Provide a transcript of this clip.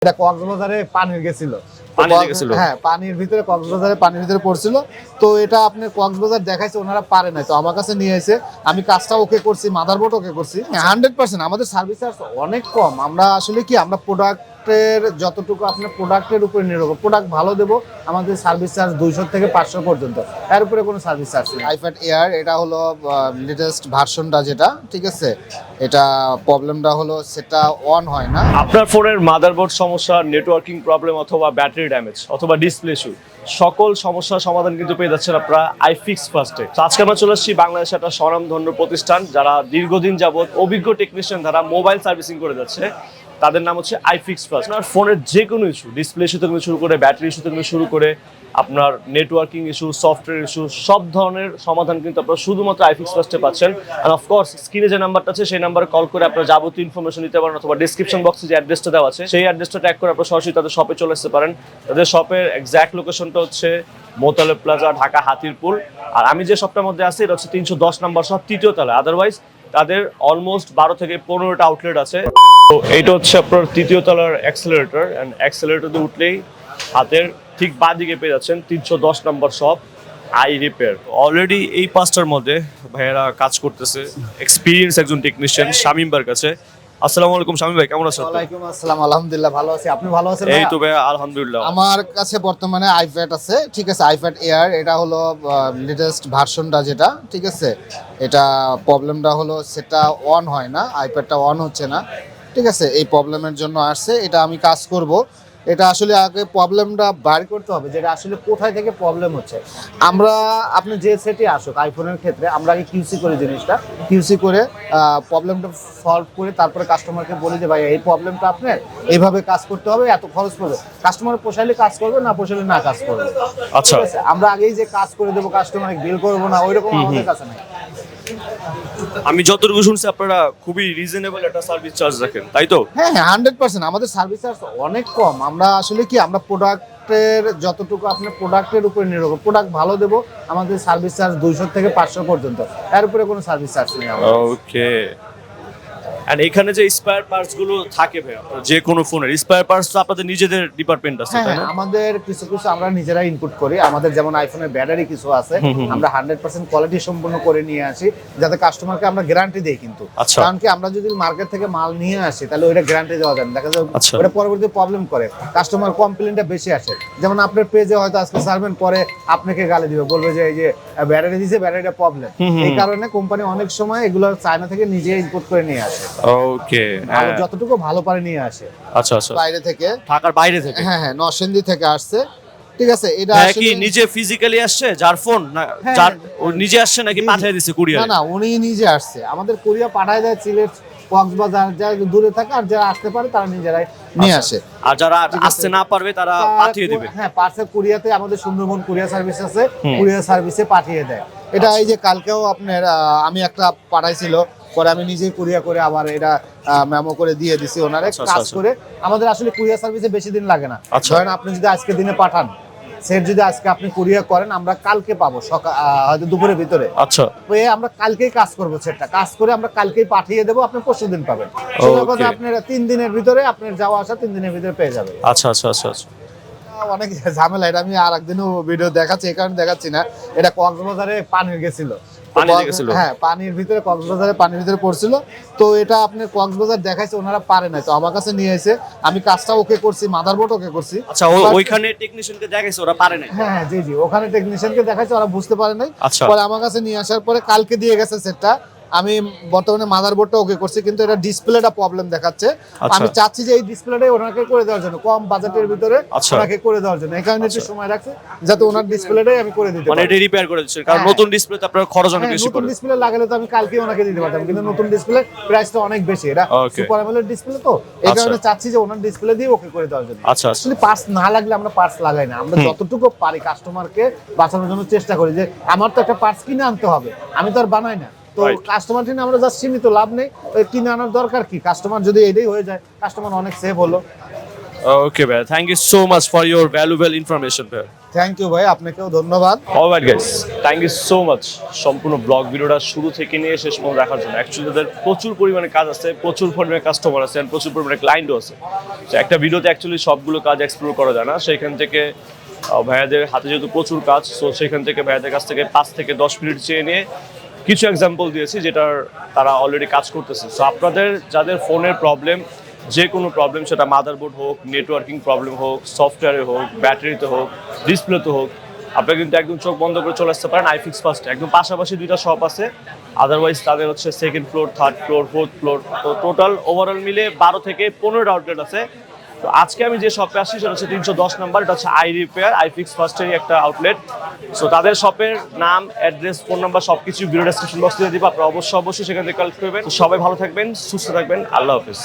এটা কক্সবাজারে পানির গেছিল। হ্যাঁ, পানির ভিতরে কক্সবাজারে পানির ভিতরে পড়ছিল। তো এটা আপনি কক্সবাজার দেখাইছে, ওনারা পারে নাই, তো আমার কাছে নিয়ে এসে আমি কাজটা ওকে করছি, মাদারবোর্ড ওকে করছি। 100% আমাদের সার্ভিস চার্জ অনেক কম। আমরা আসলে কি আমরা প্রোডাক্টের যতটুকু আপনার প্রোডাক্টের উপরে নির্ভর, প্রোডাক্ট ভালো দেবো, আমাদের সার্ভিস চার্জ 200 থেকে 500 পর্যন্ত, এর উপরে কোনো সার্ভিস চার্জ নেই। আইপ্যাড এয়ার এটা হলো লেটেস্ট ভার্সনটা, যেটা ঠিক আছে, এটা প্রবলেমটা হলো সেটা অন হয় না। আপনার ফোনের মাদারবোর্ড সমস্যা, নেটওয়ার্কিং প্রবলেম অথবা ব্যাটারি ড্যামেজ অথবা ডিসপ্লে ইস্যু, সকল সমস্যার সমাধান কিন্তু পেয়ে যাচ্ছেন আপনারা আইফিক্স ফার্স্টে। আজকে আমরা চলে আসছি বাংলাদেশের একটা স্বনামধন্য প্রতিষ্ঠান, যারা দীর্ঘদিন যাবত অভিজ্ঞ টেকনিশিয়ান যারা মোবাইল সার্ভিসিং করে যাচ্ছে, তাদের নাম হচ্ছে আইফিক্স ফার্স্ট। আপনার ফোনের যে কোনো ইস্যু, ডিসপ্লে ইস্যু থেকে শুরু করে ব্যাটারি ইস্যু থেকে শুরু করে আপনার নেটওয়ার্কিং ইস্যু, সফটওয়্যার ইস্যু, সব ধরনের সমাধান কিন্তু আপনারা শুধুমাত্র আইফিক্স ফার্স্টে পাচ্ছেন। আর অফকোর্স স্ক্রিনে যে নাম্বারটা আছে সেই নাম্বারে কল করে আপনারা যাবতীয় ইনফরমেশন দিতে পারেন, অথবা ডিসক্রিপশন বক্সে যে অ্যাড্রেসটা দেওয়া আছে সেই অ্যাড্রেসটা ট্যাগ করে আপনারা সরাসরি তাদের শপে চলে আসতে পারেন। তাদের শপের এক্স্যাক্ট লোকেশনটা হচ্ছে মোতালেব প্লাজা, ঢাকা হাতিরপুল। আর আমি যে শপটার মধ্যে আছি এটা হচ্ছে 310 নম্বর শপ, তৃতীয় তলায়। আদারওয়াইজ তাদের অলমোস্ট 12 থেকে 15টা আউটলেট আছে। তো এইটা হচ্ছে আপনার তৃতীয় তলার অ্যাক্সেলারেটর, অ্যান্ড অ্যাক্সেলারেটর দিয়ে উঠলেই হাতের ঠিক বাঁ দিকে পেয়ে যাচ্ছেন 310 নম্বর শপ আই রিপেয়ার। অলরেডি এই পাঁচটার মধ্যে ভাইয়েরা কাজ করতেছে, এক্সপিরিয়েন্স একজন টেকনিশিয়ান শামীম ভাইয়ের কাছে। আসসালামু আলাইকুম শামীম ভাই, কেমন আছেন? ওয়ালাইকুম আসসালাম, আলহামদুলিল্লাহ ভালো আছি। আপনি ভালো আছেন? এই তো ভাই আলহামদুলিল্লাহ। আমার কাছে বর্তমানে আইপ্যাড আছে, ঠিক আছে, আইপ্যাড এয়ার, এটা হলো লেটেস্ট ভার্সনটা, যেটা ঠিক আছে, এটা প্রবলেমটা হলো সেটা অন হয় না, আইপ্যাডটা অন হচ্ছে না, ঠিক আছে, এই প্রবলেমের জন্য আসছে। এটা আমি কাজ করব। এটা আসলে আগে প্রবলেমটা বার করতে হবে, যেটা আসলে কোথায় থেকে প্রবলেম হচ্ছে। আমরা আপনি যে সেটে আসুক আইফোনের ক্ষেত্রে, আমরা আগে কিউসি করি, জিনিসটা কিউসি করে প্রবলেমটা সলভ করে তারপরে কাস্টমারকে বলি যে ভাই এই প্রবলেমটা আপনার এইভাবে কাজ করতে হবে, এত খরচ পড়বে। কাস্টমার পোষাইলে কাজ করবে, না পোষাইলে না কাজ করবে। আচ্ছা, আমরা আগেই যে কাজ করে দেবো, কাস্টমারকে বিল করবো না, ওইরকম আমাদের কাছে নাই। আমি যতটুকু শুনছি আপনারা খুবই রিজনেবল একটা সার্ভিস চার্জ রাখেন, তাই তো? হ্যাঁ, 100% আমাদের সার্ভিস চার্জ অনেক কম। আমরা আসলে কি আমরা প্রোডাক্টের যতটুকু আপনার প্রোডাক্টের উপরে নির্ভর, প্রোডাক্ট ভালো দেবো, আমাদের সার্ভিস চার্জ 200 থেকে 500 পর্যন্ত, এর উপরে কোনো সার্ভিস চার্জ নেই। ওকে। এন্ড এখানে যে স্পেয়ার পার্টস গুলো থাকে ভাই, যে কোনো ফোনের স্পেয়ার পার্টস তো আপনাদের নিজেদের ডিপার্টমেন্ট আছে, তাই না? আমাদের কিছু কিছু আমরা নিজেরাই ইনপুট করি। আমাদের যেমন আইফোনের ব্যাটারি কিছু আছে, আমরা 100% কোয়ালিটি সম্পন্ন করে নিয়ে আসি, যাতে কাস্টমারকে আমরা গ্যারান্টি দেই। কিন্তু কারণ কি আমরা যদি মার্কেট থেকে মাল নিয়ে আসি তাহলে ওইটা গ্যারান্টি দেওয়া যায় না, দেখা যায় ওটা পরবর্তীতে প্রবলেম করে, কাস্টমার কমপ্লেইনটা বেশি আসে। যেমন আপনার পেজে হয়তো আজকে সার্ভেন, পরে আপনাকে গালি দিবে, বলবে যে এই যে ব্যাটারি দিয়েছে, ব্যাটারিটা প্রবলেম। এই কারণে কোম্পানি অনেক সময় এগুলো চায়না থেকে নিজে ইনপুট করে নিয়ে আসে। ওকে, যতটুকু ভালো পারে নিয়ে আসে। আচ্ছা আচ্ছা, বাইরে থেকে, ঢাকার বাইরে থেকে? হ্যাঁ হ্যাঁ, নরসিংদী থেকে আসছে, ঠিক আছে। এটা কি নিজে ফিজিক্যালি আসছে যার ফোন, না যার ও নিজে আসছে নাকি পাঠিয়ে দিছে কুরিয়ার? না না, উনি নিজে আসছে, আমাদের কুরিয়ার পাঠায় দেয় সিলেট, কক্সবাজার, যারা দূরে থাকে আর যারা আসতে পারে তারা নিজেরাই নিয়ে আসে। আর যারা আসতে না পারবে তারা পাঠিয়ে দিবে? হ্যাঁ, পার্সেল কুরিয়াতে আমাদের সুন্দরবন কুরিয়ার সার্ভিস আছে, কুরিয়ার সার্ভিসে পাঠিয়ে দেয়। এটা এই যে কালকেও আপনার আমি একটা পাঠাইছিল, পরে আমি নিজেই কুরিয়ার করে আবার এটা মেমো করে দিয়ে দিছি ওনারে কাজ করে। আমাদের আসলে কুরিয়ার সার্ভিসে বেশি দিন লাগে না। ধরেন আপনি যদি আজকে দিনে পাঠান সেট, যদি আজকে আপনি কুরিয়ার করেন, আমরা কালকে পাবো সকাল, হয়তো দুপুরের ভিতরে। আচ্ছা, আমরা কালকেই কাজ করবো, সেটটা কাজ করে আমরা কালকেই পাঠিয়ে দেবো, আপনি পরশু দিন পাবেন। আপনার 3 দিনের ভিতরে আপনার যাওয়া আসা 3 দিনের ভিতরে পেয়ে যাবে। আচ্ছা আচ্ছা আচ্ছা আচ্ছা। অনেক ঝামেলা, এটা আমি আর একদিনও ভিডিও দেখাচ্ছি, এই কারণে দেখাচ্ছি না। এটা কক্সবাজারে পানির গেছিল, হ্যাঁ, পানির ভিতরে কক্সবাজারে পানির ভিতরে পড়ছিল। তো এটা আপনার কক্সবাজার দেখাইছে, ওনারা পারে নাই, তো আমার কাছে নিয়ে এসে আমি কাজটা ওকে করছি, মাদারবোর্ড ওকে করছি। আচ্ছা, ওইখানে টেকনিশিয়ানকে দেখাইছে, ওরা পারে নাই? হ্যাঁ জি জি, ওখানে টেকনিশিয়ানকে দেখাইছে, ওরা বুঝতে পারে নাই। পরে আমার কাছে নিয়ে আসার পরে কালকে দিয়ে গেছে সেটটা। আমি বর্তমানে মাদারবোর্ডটা ওকে করছি, কিন্তু এটা ডিসপ্লেটা প্রবলেম দেখাচ্ছে। আমি চাচ্ছি যে এই ডিসপ্লেটাই ওনাকে করে দেওয়ার জন্য, কম বাজেটের ভিতরে ওনাকে করে দেওয়ার জন্য, এই কারণে একটু সময় রাখছে, যাতে ওনার ডিসপ্লেটাই আমি করে দিতে পারি। মানে এটা রিপেয়ার করে দিচ্ছেন, কারণ নতুন ডিসপ্লেতে আপনার খরচ অনেক বেশি পড়ে। নতুন ডিসপ্লে লাগালে তো আমি কালকে ওনাকে দিতে পারতাম, কিন্তু নতুন ডিসপ্লে প্রাইসটা অনেক বেশি, এটা সুপার অ্যামোলেড ডিসপ্লে, তো এই কারণে চাচ্ছি যে ওনার ডিসপ্লে দিয়ে ওকে করে দেওয়ার জন্য। আচ্ছা, আসলে পার্টস না লাগলে আমরা পার্টস লাগাই না, আমরা যতটুকু পারি কাস্টমারকে বাঁচানোর জন্য চেষ্টা করি, যে আমার তো একটা পার্টস কিনে আনতে হবে, আমি তো আর বানাই না। তো কাস্টমার কিনে আমরা জাস্ট সীমিত, লাভ নেই, কিনে আনার দরকার কি, কাস্টমার যদি এটাই হয়ে যায়, কাস্টমার অনেক সেভ হলো। ওকে ভাই, thank you so much for your valuable information ভাই। থ্যাংক ইউ ভাই, আপনাকেও ধন্যবাদ। Alright guys, thank you so much সম্পূর্ণ ব্লগ ভিডিওটা শুরু থেকে নিয়ে শেষ পর্যন্ত দেখার জন্য। অ্যাকচুয়ালি তাদের প্রচুর পরিমাণে কাজ আছে, প্রচুর পরিমাণে কাস্টমার আছে, and প্রচুর পরিমাণে ক্লায়েন্টও আছে। তো একটা ভিডিওতে অ্যাকচুয়ালি সবগুলো কাজ এক্সপ্লোর করা যায় না, সেইখান থেকে ভাইয়াদের হাতে যেহেতু প্রচুর কাজ, সো সেখান থেকে ভাইয়াদের কাছ থেকে 5 থেকে 10 মিনিট চেয়ে নিয়ে কিছু এক্সাম্পল দিয়েছি যেটার তারা অলরেডি কাজ করতেছে। সো আপনাদের যাদের ফোনের প্রবলেম, যে কোনো প্রবলেম, সেটা মাদারবোর্ড হোক, নেটওয়ার্কিং প্রবলেম হোক, সফটওয়্যারে হোক, ব্যাটারিতে হোক, ডিসপ্লেতে হোক, আপনারা কিন্তু একদম চোখ বন্ধ করে চলে আসতে পারেন আইফিক্স ফার্স্টে। একদম পাশাপাশি 2টা শপ আছে, আদারওয়াইজ তাদের হচ্ছে 2nd floor, 3rd floor, 4th floor, তো টোটাল ওভারঅল মিলে 12 থেকে 15টা আউটলেট আছে। তো আজকে আমি যে শপে আসছি সেটা হচ্ছে 310 নাম্বার, এটা হচ্ছে আই রিপেয়ার, আইফিক্স ফার্স্টেরই একটা আউটলেট। সো তাদের শপের নাম, অ্যাড্রেস, ফোন নাম্বার সবকিছু ভিডিও ডেসক্রিপশন বক্সে দিয়ে দিব, আপনারা অবশ্যই সেখান থেকে কালেক্ট করবেন। তো সবাই ভালো থাকবেন, সুস্থ থাকবেন, আল্লাহ হাফেজ।